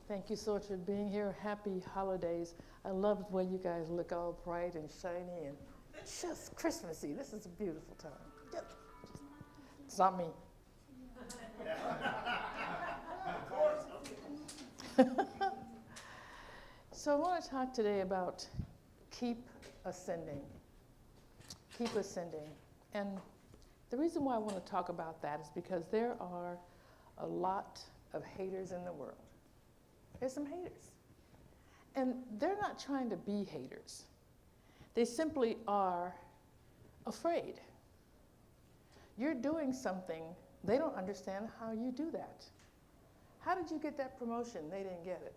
Thank you so much for being here. Happy holidays. I love the way you guys look all bright and shiny and just Christmassy. This is a beautiful time. It's not me. Of course. So I want to talk today about keep ascending. Keep ascending. And the reason why I want to talk about that is because there are a lot of haters in the world. There's some haters. And they're not trying to be haters. They simply are afraid. You're doing something, they don't understand how you do that. How did you get that promotion? They didn't get it.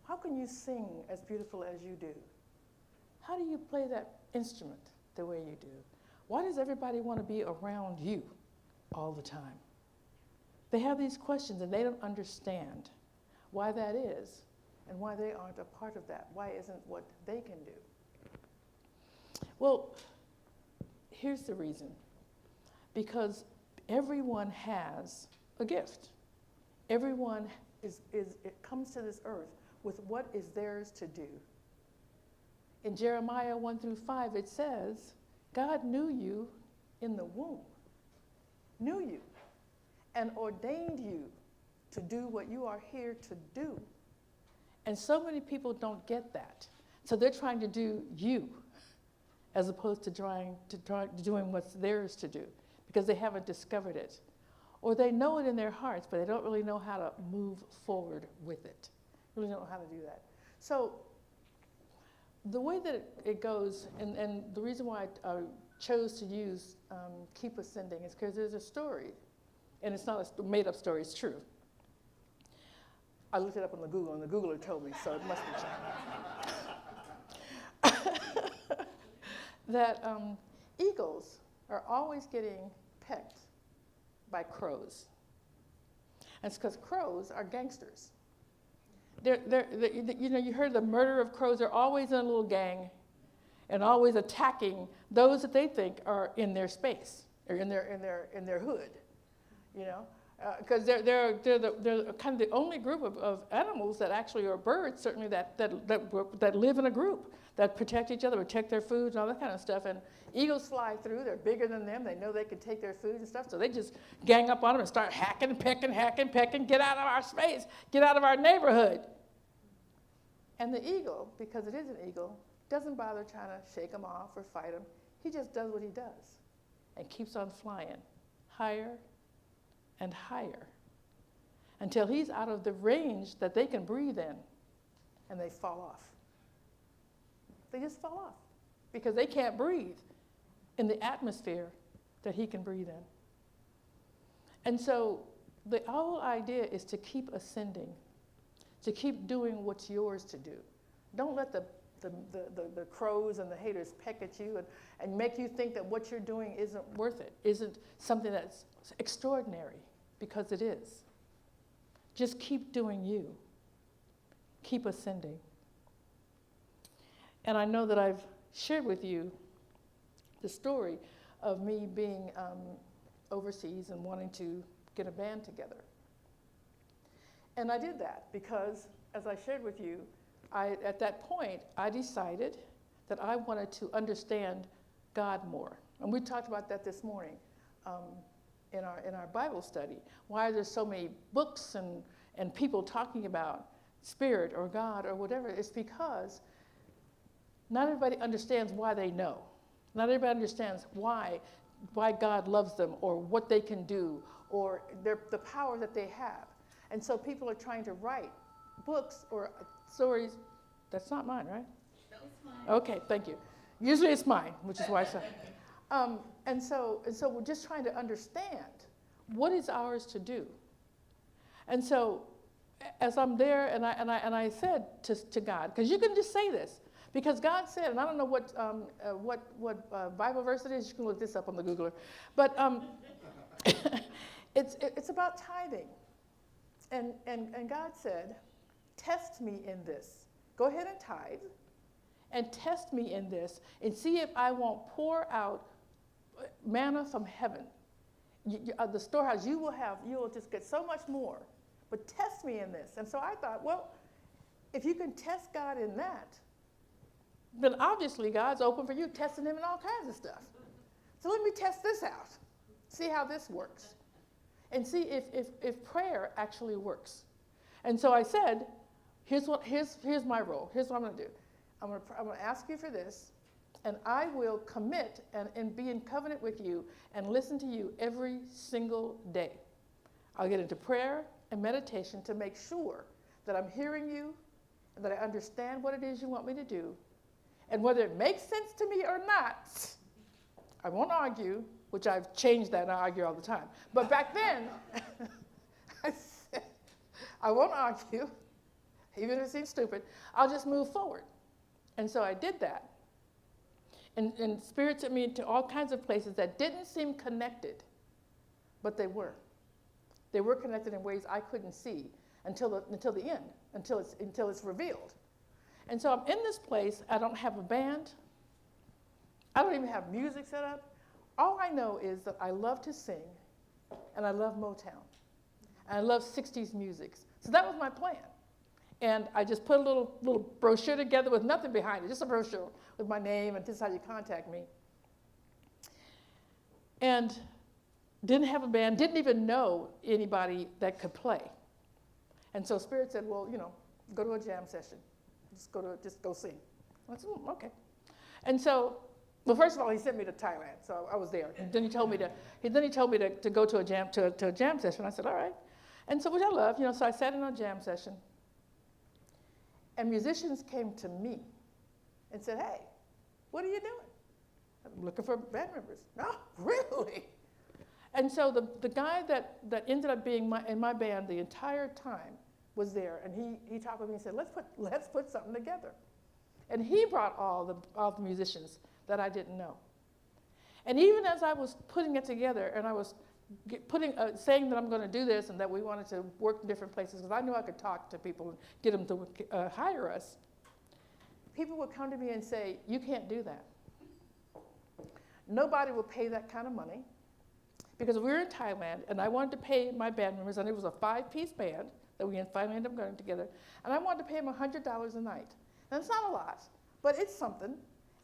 How can you sing as beautiful as you do? How do you play that instrument the way you do? Why does everybody want to be around you all the time? They have these questions and they don't understand why that is and why they aren't a part of that. Why isn't what they can do? Well, here's the reason. Because everyone has a gift. Everyone it comes to this earth with what is theirs to do. In Jeremiah 1-5, it says, God knew you in the womb, knew you, and ordained you to do what you are here to do. And so many people don't get that. So they're trying to do you as opposed to doing what's theirs to do because they haven't discovered it. Or they know it in their hearts, but they don't really know how to move forward with it. Really don't know how to do that. So the way that it goes, and the reason why I chose to use Keep Ascending is because there's a story, and it's not a made-up story, it's true. I looked it up on the Google, and the Googler told me, so it must be true. That eagles are always getting pecked by crows. And it's because crows are gangsters. You heard the murder of crows. They're always in a little gang and always attacking those that they think are in their space or in their hood, you know. Because they're kind of the only group of animals that actually are birds, certainly that live in a group, that protect each other, protect their food and all that kind of stuff. And eagles fly through. They're bigger than them. They know they can take their food and stuff. So they just gang up on them and start hacking, pecking, get out of our space, get out of our neighborhood. And the eagle, because it is an eagle, doesn't bother trying to shake them off or fight them. He just does what he does and keeps on flying higher and higher until he's out of the range that they can breathe in, and they fall off. They just fall off because they can't breathe in the atmosphere that he can breathe in. And so the whole idea is to keep ascending, to keep doing what's yours to do. Don't let the crows and the haters peck at you and make you think that what you're doing isn't worth it, isn't something that's extraordinary, because it is. Just keep doing you. Keep ascending. And I know that I've shared with you the story of me being overseas and wanting to get a band together. And I did that because, as I shared with you, at that point, I decided that I wanted to understand God more. And we talked about that this morning in our Bible study. Why are there so many books and people talking about spirit or God or whatever? It's because not everybody understands why they know. Not everybody understands why God loves them or what they can do or the power that they have. And so people are trying to write books or stories. That's not mine, right? That's mine. Okay, thank you. Usually it's mine, which is why I said. And so we're just trying to understand what is ours to do. And so as I'm there, and I said to God, because you can just say this, because God said, and I don't know what Bible verse it is. You can look this up on the Googler, but it's about tithing. And God said, test me in this. Go ahead and tithe and test me in this and see if I won't pour out manna from heaven. The storehouse, you will just get so much more but test me in this. And so I thought, well, if you can test God in that, then obviously God's open for you testing him in all kinds of stuff. So let me test this out, see how this works, and see if prayer actually works. And so I said, here's my role. Here's what I'm going to do. I'm going to ask you for this, and I will commit and be in covenant with you and listen to you every single day. I'll get into prayer and meditation to make sure that I'm hearing you and that I understand what it is you want me to do. And whether it makes sense to me or not, I won't argue, which I've changed that and I argue all the time. But back then, I said, I won't argue, even if it seems stupid. I'll just move forward. And so I did that. And Spirit took me into all kinds of places that didn't seem connected, but they were. They were connected in ways I couldn't see until the end, until it's revealed. And so I'm in this place. I don't have a band. I don't even have music set up. All I know is that I love to sing, and I love Motown, and I love 60s music. So that was my plan. And I just put a little brochure together with nothing behind it, just a brochure with my name and this is how you contact me. And didn't have a band, didn't even know anybody that could play. And so Spirit said, well, go to a jam session. Just go sing. I said, okay. And so, well, first of all, he sent me to Thailand, so I was there. And then he told me to go to a jam session. I said, all right. And so, which I love, so I sat in a jam session. And musicians came to me and said, hey, what are you doing? I'm looking for band members. No, really? And so the guy that ended up being in my band the entire time was there, and he talked with me and said, let's put something together. And he brought all the musicians that I didn't know. And even as I was putting it together, and I was saying that I'm going to do this and that we wanted to work in different places, because I knew I could talk to people and get them to hire us, people would come to me and say, you can't do that. Nobody will pay that kind of money. Because we were in Thailand, and I wanted to pay my band members, and it was a 5-piece band that we finally ended up going together, and I wanted to pay them $100 a night. And it's not a lot, but it's something,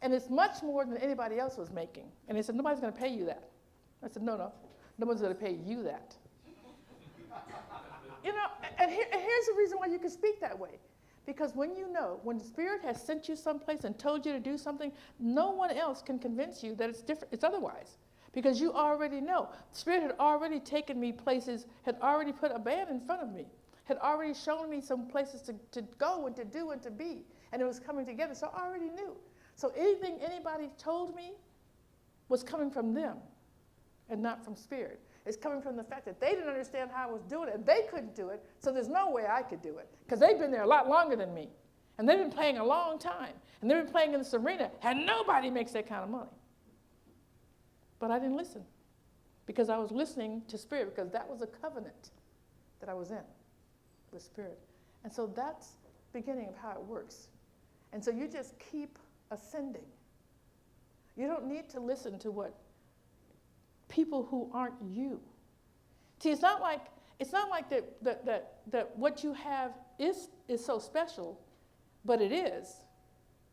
and it's much more than anybody else was making. And they said, nobody's going to pay you that. I said, no one's going to pay you that. And here's the reason why you can speak that way. Because when the Spirit has sent you someplace and told you to do something, no one else can convince you that it's different, it's otherwise. Because you already know. The Spirit had already taken me places, had already put a band in front of me, had already shown me some places to go and to do and to be. And it was coming together, so I already knew. So anything anybody told me was coming from them and not from Spirit. It's coming from the fact that they didn't understand how I was doing it, and they couldn't do it, so there's no way I could do it. Because they've been there a lot longer than me. And they've been playing a long time. And they've been playing in this arena, and nobody makes that kind of money. But I didn't listen, because I was listening to Spirit, because that was a covenant that I was in with Spirit. And so that's the beginning of how it works. And so you just keep ascending. You don't need to listen to what people who aren't you. See, it's not like that what you have is so special, but it is.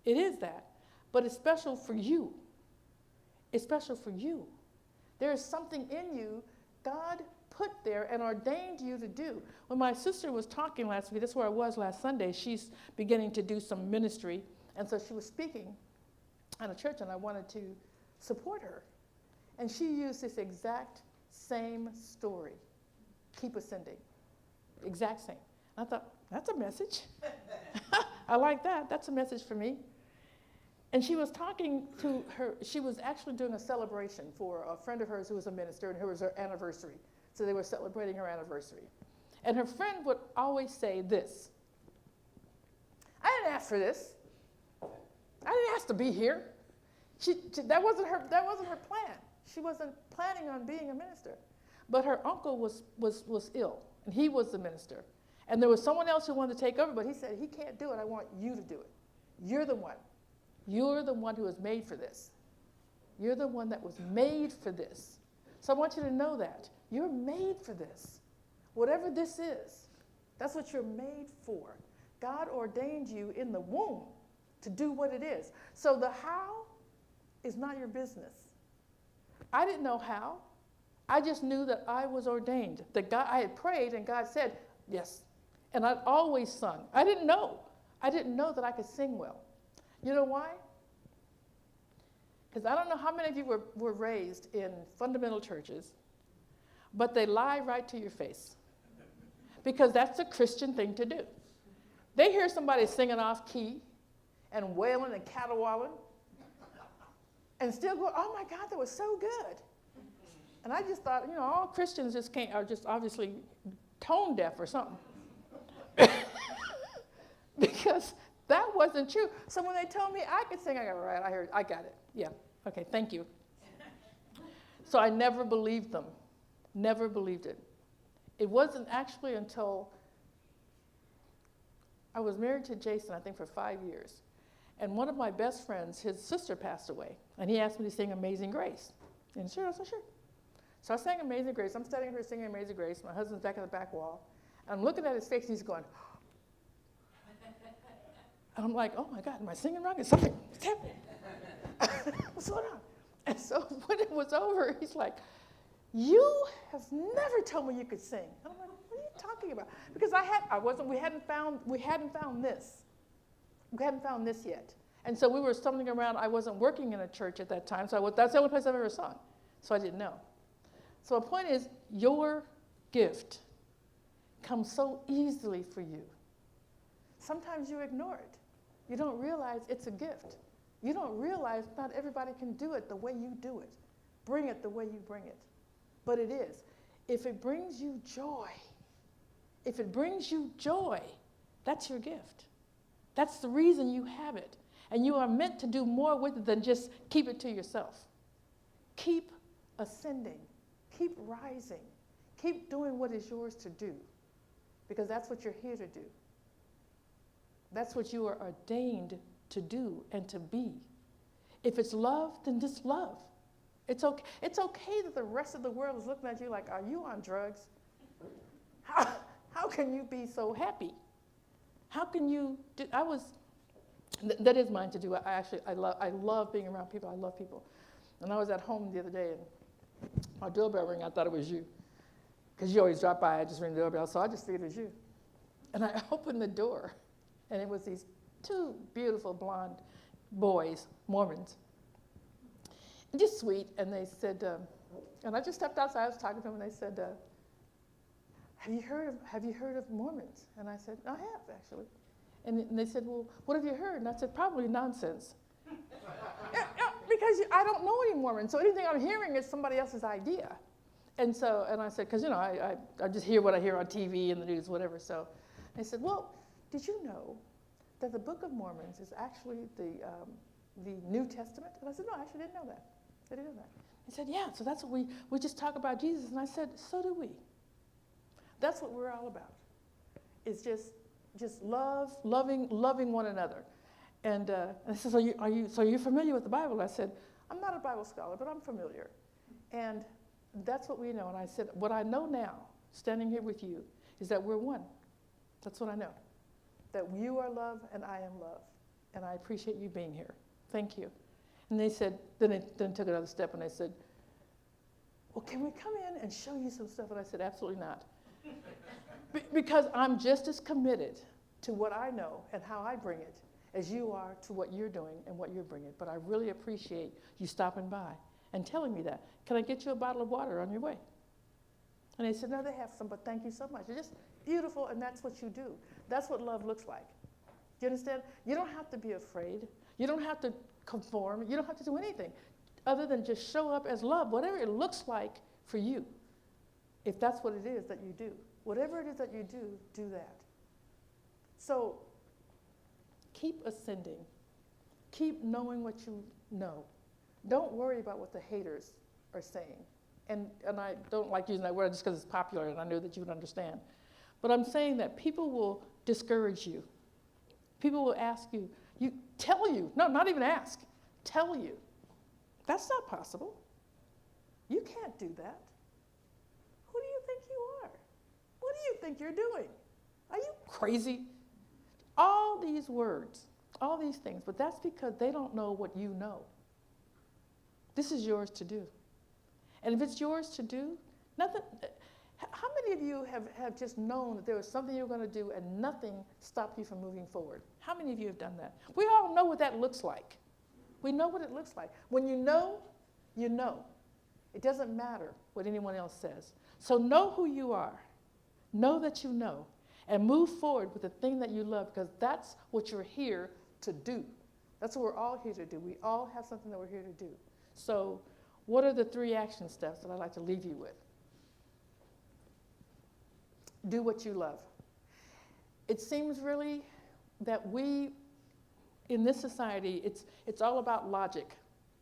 It is that. But it's special for you. It's special for you. There is something in you God put there and ordained you to do. When my sister was talking last week, that's where I was last Sunday, she's beginning to do some ministry. And so she was speaking at a church, and I wanted to support her. And she used this exact same story, keep ascending, exact same. I thought, that's a message. I like that. That's a message for me. And she was talking to her, she was actually doing a celebration for a friend of hers who was a minister, and it was her anniversary. So they were celebrating her anniversary. And her friend would always say this: I didn't ask for this. I didn't ask to be here. That wasn't her plan. She wasn't planning on being a minister. But her uncle was ill, and he was the minister. And there was someone else who wanted to take over, but he said, he can't do it. I want you to do it. You're the one. You're the one who was made for this. You're the one that was made for this. So I want you to know that. You're made for this. Whatever this is, That's what you're made for. God ordained you in the womb to do what it is. So the how is not your business. I didn't know how. I just knew that I was ordained. That God, I had prayed and God said, yes. And I'd always sung. I didn't know. I didn't know that I could sing well. You know why? Because I don't know how many of you were raised in fundamental churches, but they lie right to your face. Because that's a Christian thing to do. They hear somebody singing off key and wailing and caterwauling and still go, oh my God, that was so good. And I just thought, all Christians are just obviously tone deaf or something. Because that wasn't true. So when they told me I could sing, I go, right, I got it. Yeah, okay, thank you. So I never believed them. Never believed it. It wasn't actually until I was married to Jason, I think, for 5 years. And one of my best friends, his sister passed away. And he asked me to sing Amazing Grace. And sure, I said, sure. So I sang Amazing Grace. I'm standing here singing Amazing Grace. My husband's back at the back wall. And I'm looking at his face, and he's going, and I'm like, oh my God, am I singing wrong? Is something happening? What's going on? And so when it was over, he's like, you have never told me you could sing. And I'm like, what are you talking about? Because we hadn't found this. We hadn't found this yet. And so we were stumbling around. I wasn't working in a church at that time, so that's the only place I've ever sung. So I didn't know. So the point is, your gift comes so easily for you. Sometimes you ignore it. You don't realize it's a gift. You don't realize not everybody can do it the way you do it. Bring it the way you bring it. But it is. If it brings you joy, that's your gift. That's the reason you have it. And you are meant to do more with it than just keep it to yourself. Keep ascending. Keep rising. Keep doing what is yours to do. Because that's what you're here to do. That's what you are ordained to do and to be. If it's love, then just love. It's okay that the rest of the world is looking at you like, are you on drugs? How can you be so happy? How can you do, that is mine to do. I love being around people. I love people. And I was at home the other day, and my doorbell rang. I thought it was you. Because you always drop by, I just ring the doorbell, so I just figured it was you. And I opened the door, and it was these two beautiful blonde boys, Mormons. Just sweet, and they said, and I just stepped outside, I was talking to them, and they said, have you heard of Mormons? And I said, I have, actually. And they said, well, what have you heard? And I said, probably nonsense. Because I don't know any Mormons, so anything I'm hearing is somebody else's idea. And I said, because, I just hear what I hear on TV and the news, whatever. So they said, well, did you know that the Book of Mormons is actually the New Testament? And I said, no, I actually didn't know that. I didn't know that. He said, yeah, so that's what we just talk about Jesus. And I said, so do we. That's what we're all about. It's just loving one another. And I said, so you're familiar with the Bible? I said, I'm not a Bible scholar, but I'm familiar. And that's what we know. And I said, what I know now, standing here with you, is that we're one. That's what I know. That you are love and I am love. And I appreciate you being here. Thank you. And they said, then they took another step and they said, well, can we come in and show you some stuff? And I said, absolutely not. Because I'm just as committed to what I know and how I bring it as you are to what you're doing and what you're bringing. But I really appreciate you stopping by and telling me that. Can I get you a bottle of water on your way? And they said, no, they have some, but thank you so much. It's just beautiful, and that's what you do. That's what love looks like. Do you understand? You don't have to be afraid. You don't have to conform. You don't have to do anything other than just show up as love, whatever it looks like for you, if that's what it is that you do. Whatever it is that you do, do that. So keep ascending. Keep knowing what you know. Don't worry about what the haters are saying. And I don't like using that word just because it's popular and I know that you would understand. But I'm saying that people will discourage you. People will ask you, tell you, no, not even ask, tell you. That's not possible. You can't do that. Who do you think you are? What do you think you're doing? Are crazy? All these words, all these things, but that's because they don't know what you know. This is yours to do. And if it's yours to do, nothing. How many of you have just known that there was something you were going to do and nothing stopped you from moving forward? How many of you have done that? We all know what that looks like. We know what it looks like. When you know, you know. It doesn't matter what anyone else says. So know who you are. Know that you know. And move forward with the thing that you love, because that's what you're here to do. That's what we're all here to do. We all have something that we're here to do. So what are the 3 action steps that I'd like to leave you with? Do what you love. It seems really that we, in this society, it's all about logic.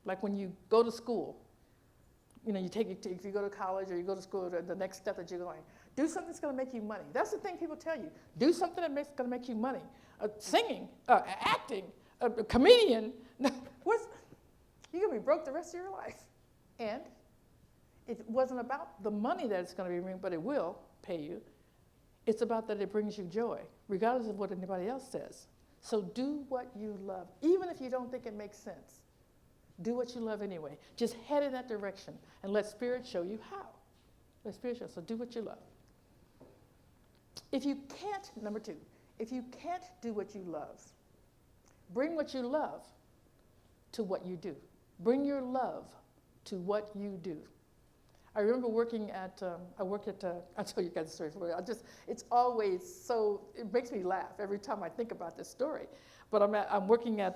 Like when you go to school, you know, if you go to college or you go to school, the next step that you're going, do something that's going to make you money. That's the thing people tell you. Do something that's going to make you money. Singing, acting, a comedian. You're going to be broke the rest of your life. And it wasn't about the money that it's going to bring, but it will pay you. It's about that it brings you joy, regardless of what anybody else says. So do what you love, even if you don't think it makes sense. Do what you love anyway. Just head in that direction and let Spirit show you how. Let Spirit show. So do what you love. If you can't, number 2, if you can't do what you love, bring what you love to what you do. Bring your love to what you do. I remember working at, I'll tell you guys the story for you. It's always so, it makes me laugh every time I think about this story. But I'm working at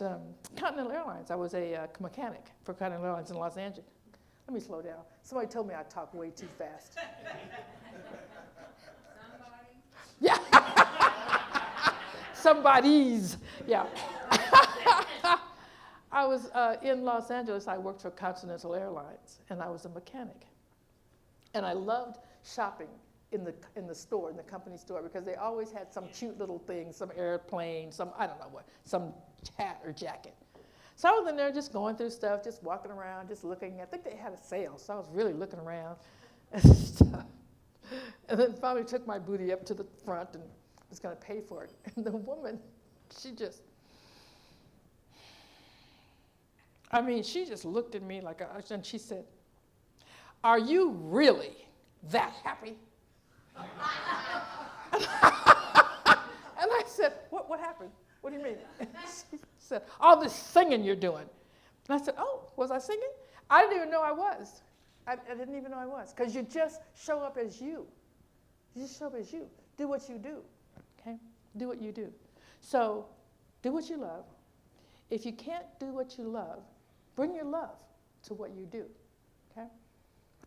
Continental Airlines. I was a mechanic for Continental Airlines in Los Angeles. Let me slow down. Somebody told me I talk way too fast. Somebody. Yeah. Somebody's, yeah. I was in Los Angeles. I worked for Continental Airlines, and I was a mechanic. And I loved shopping in the store, in the company store, because they always had some cute little thing, some airplane, some, I don't know what, some hat or jacket. So I was in there just going through stuff, just walking around, just looking. I think they had a sale, so I was really looking around and stuff. And then finally took my booty up to the front and was going to pay for it. And the woman, she just looked at me like, and she said, "Are you really that happy?" And I said, what happened? What do you mean? And she said, "All this singing you're doing." And I said, "Oh, was I singing?" I didn't even know I was. I didn't even know I was. Because you just show up as you. You just show up as you. Do what you do. Okay? Do what you do. So do what you love. If you can't do what you love, bring your love to what you do. Okay?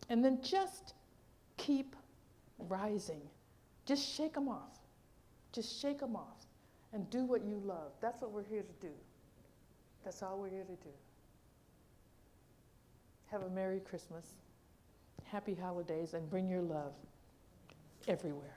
And then just keep rising. Just shake them off. Just shake them off and do what you love. That's what we're here to do. That's all we're here to do. Have a Merry Christmas, Happy Holidays, and bring your love everywhere.